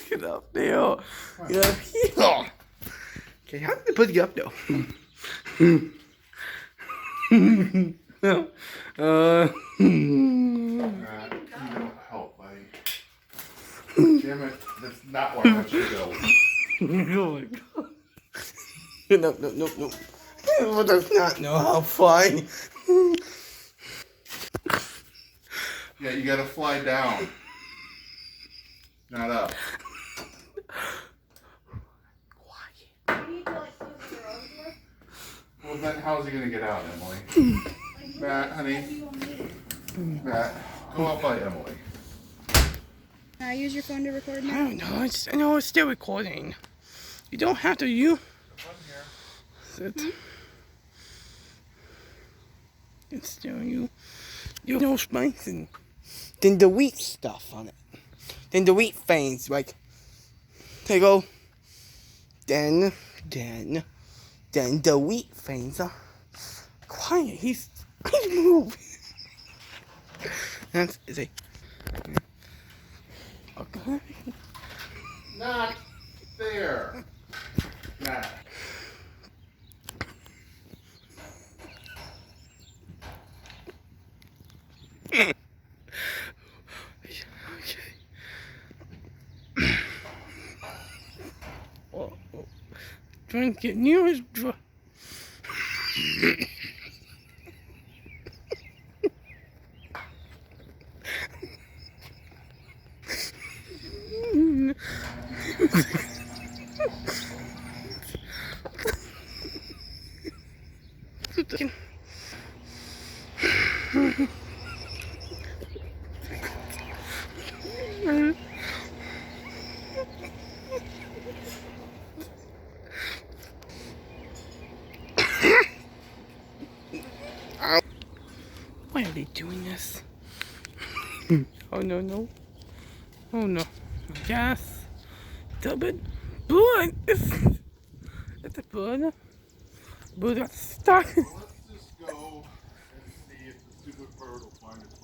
Get up there. Get up here. Okay, how did they put you up though? You don't help, buddy. Damn it, that's not where I want you to go. Oh my god. No. Well, does not know how fly. Yeah, you gotta fly down. Not up. Well, then how's he gonna get out, Emily? Matt, honey. Matt, go out by Emily. Can I use your phone to record now? I know it's still recording. You don't have to. It's still you. You know spice and then the wheat stuff on it. Then the wheat things like they go. Then the wheat things are quiet. He's moving. That's a okay. Not there. Matt. Trying to get near his dry. Why are they doing this? Oh no. Oh no. Yes. Stupid bird. It's a bird. Bird got stuck. Let's just go and see if the stupid bird will find its